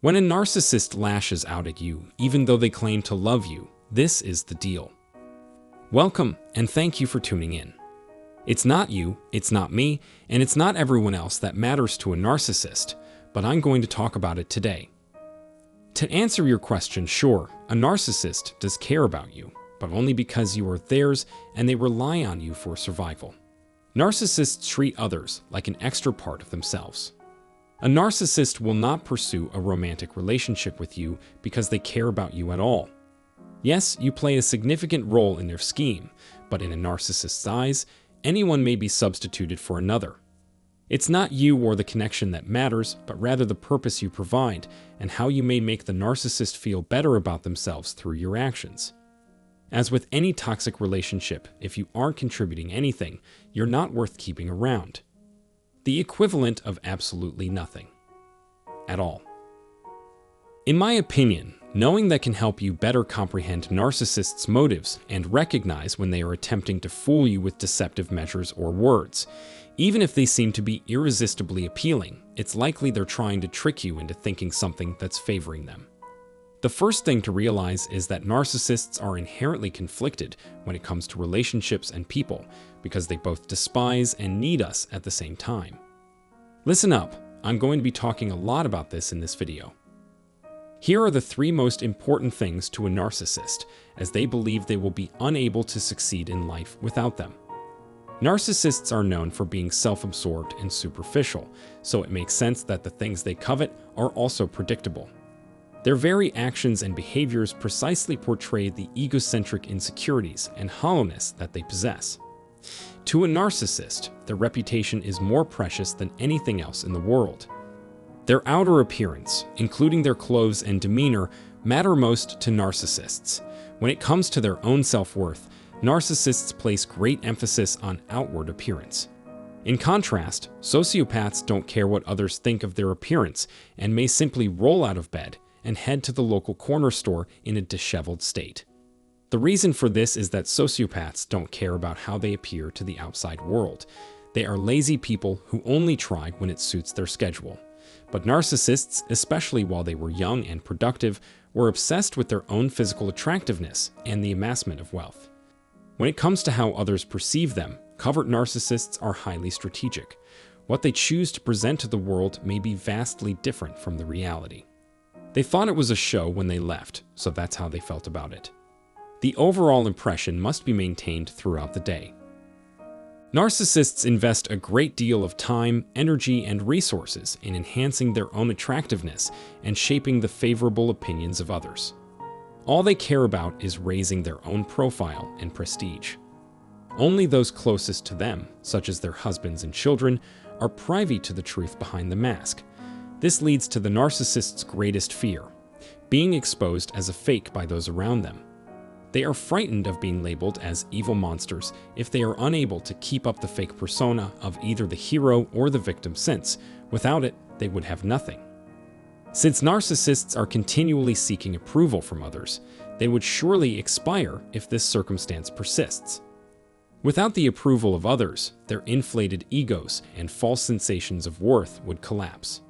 When a narcissist lashes out at you, even though they claim to love you, this is the deal. Welcome, and thank you for tuning in. It's not you, it's not me, and it's not everyone else that matters to a narcissist, but I'm going to talk about it today. To answer your question, sure, a narcissist does care about you, but only because you are theirs and they rely on you for survival. Narcissists treat others like an extra part of themselves. A narcissist will not pursue a romantic relationship with you because they care about you at all. Yes, you play a significant role in their scheme, but in a narcissist's eyes, anyone may be substituted for another. It's not you or the connection that matters, but rather the purpose you provide and how you may make the narcissist feel better about themselves through your actions. As with any toxic relationship, if you aren't contributing anything, you're not worth keeping around. The equivalent of absolutely nothing. At all. In my opinion, knowing that can help you better comprehend narcissists' motives and recognize when they are attempting to fool you with deceptive measures or words. Even if they seem to be irresistibly appealing, it's likely they're trying to trick you into thinking something that's favoring them. The first thing to realize is that narcissists are inherently conflicted when it comes to relationships and people, because they both despise and need us at the same time. Listen up, I'm going to be talking a lot about this in this video. Here are the 3 most important things to a narcissist, as they believe they will be unable to succeed in life without them. Narcissists are known for being self-absorbed and superficial, so it makes sense that the things they covet are also predictable. Their very actions and behaviors precisely portray the egocentric insecurities and hollowness that they possess. To a narcissist, their reputation is more precious than anything else in the world. Their outer appearance, including their clothes and demeanor, matter most to narcissists. When it comes to their own self-worth, narcissists place great emphasis on outward appearance. In contrast, sociopaths don't care what others think of their appearance and may simply roll out of bed and head to the local corner store in a disheveled state. The reason for this is that sociopaths don't care about how they appear to the outside world. They are lazy people who only try when it suits their schedule. But narcissists, especially while they were young and productive, were obsessed with their own physical attractiveness and the amassment of wealth. When it comes to how others perceive them, covert narcissists are highly strategic. What they choose to present to the world may be vastly different from the reality. They thought it was a show when they left, so that's how they felt about it. The overall impression must be maintained throughout the day. Narcissists invest a great deal of time, energy, and resources in enhancing their own attractiveness and shaping the favorable opinions of others. All they care about is raising their own profile and prestige. Only those closest to them, such as their husbands and children, are privy to the truth behind the mask. This leads to the narcissist's greatest fear, being exposed as a fake by those around them. They are frightened of being labeled as evil monsters if they are unable to keep up the fake persona of either the hero or the victim, since, without it, they would have nothing. Since narcissists are continually seeking approval from others, they would surely expire if this circumstance persists. Without the approval of others, their inflated egos and false sensations of worth would collapse.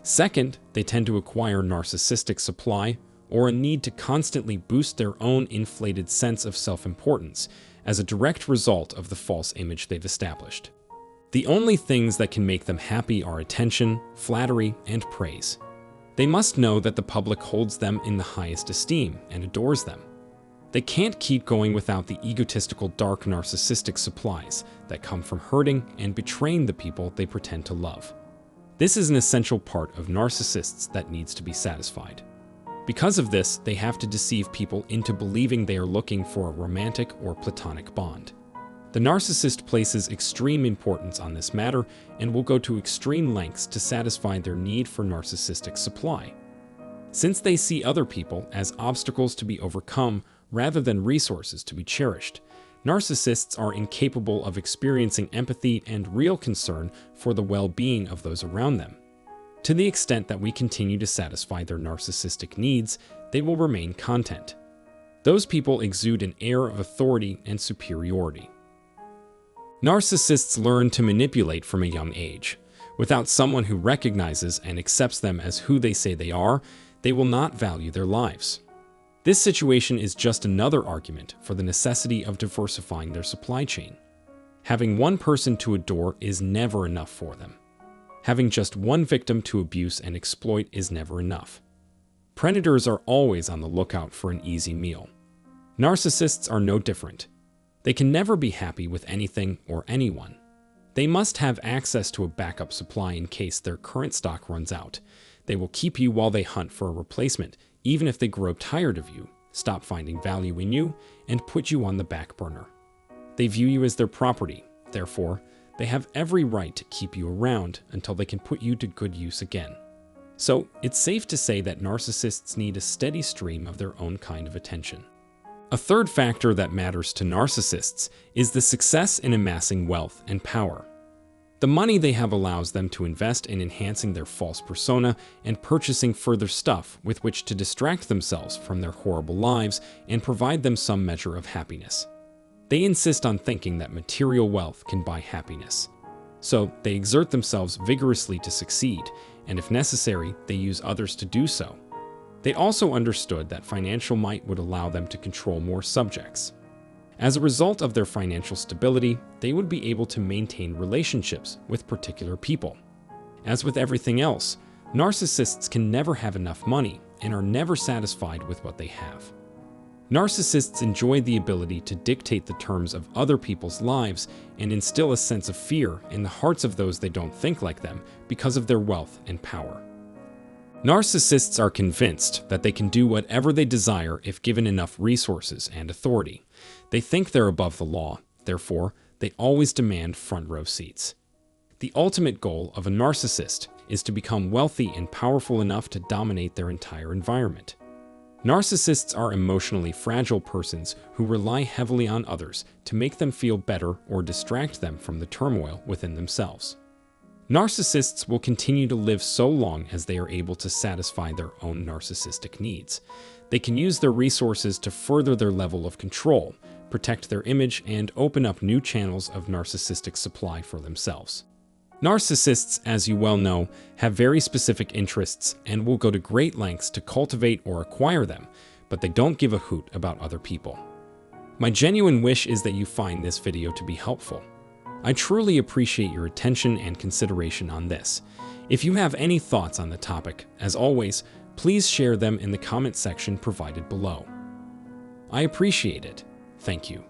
Second, they tend to acquire narcissistic supply or a need to constantly boost their own inflated sense of self-importance as a direct result of the false image they've established. The only things that can make them happy are attention, flattery, and praise. They must know that the public holds them in the highest esteem and adores them. They can't keep going without the egotistical dark narcissistic supplies that come from hurting and betraying the people they pretend to love. This is an essential part of narcissists that needs to be satisfied. Because of this, they have to deceive people into believing they are looking for a romantic or platonic bond. The narcissist places extreme importance on this matter and will go to extreme lengths to satisfy their need for narcissistic supply. Since they see other people as obstacles to be overcome rather than resources to be cherished, narcissists are incapable of experiencing empathy and real concern for the well-being of those around them. To the extent that we continue to satisfy their narcissistic needs, they will remain content. Those people exude an air of authority and superiority. Narcissists learn to manipulate from a young age. Without someone who recognizes and accepts them as who they say they are, they will not value their lives. This situation is just another argument for the necessity of diversifying their supply chain. Having one person to adore is never enough for them. Having just one victim to abuse and exploit is never enough. Predators are always on the lookout for an easy meal. Narcissists are no different. They can never be happy with anything or anyone. They must have access to a backup supply in case their current stock runs out. They will keep you while they hunt for a replacement, even if they grow tired of you, stop finding value in you, and put you on the back burner. They view you as their property. Therefore, they have every right to keep you around until they can put you to good use again. So, it's safe to say that narcissists need a steady stream of their own kind of attention. A third factor that matters to narcissists is the success in amassing wealth and power. The money they have allows them to invest in enhancing their false persona and purchasing further stuff with which to distract themselves from their horrible lives and provide them some measure of happiness. They insist on thinking that material wealth can buy happiness. So they exert themselves vigorously to succeed, and if necessary, they use others to do so. They also understood that financial might would allow them to control more subjects. As a result of their financial stability, they would be able to maintain relationships with particular people. As with everything else, narcissists can never have enough money and are never satisfied with what they have. Narcissists enjoy the ability to dictate the terms of other people's lives and instill a sense of fear in the hearts of those they don't think like them because of their wealth and power. Narcissists are convinced that they can do whatever they desire if given enough resources and authority. They think they're above the law, therefore, they always demand front-row seats. The ultimate goal of a narcissist is to become wealthy and powerful enough to dominate their entire environment. Narcissists are emotionally fragile persons who rely heavily on others to make them feel better or distract them from the turmoil within themselves. Narcissists will continue to live so long as they are able to satisfy their own narcissistic needs. They can use their resources to further their level of control, protect their image, and open up new channels of narcissistic supply for themselves. Narcissists, as you well know, have very specific interests and will go to great lengths to cultivate or acquire them, but they don't give a hoot about other people. My genuine wish is that you find this video to be helpful. I truly appreciate your attention and consideration on this. If you have any thoughts on the topic, as always, please share them in the comment section provided below. I appreciate it. Thank you.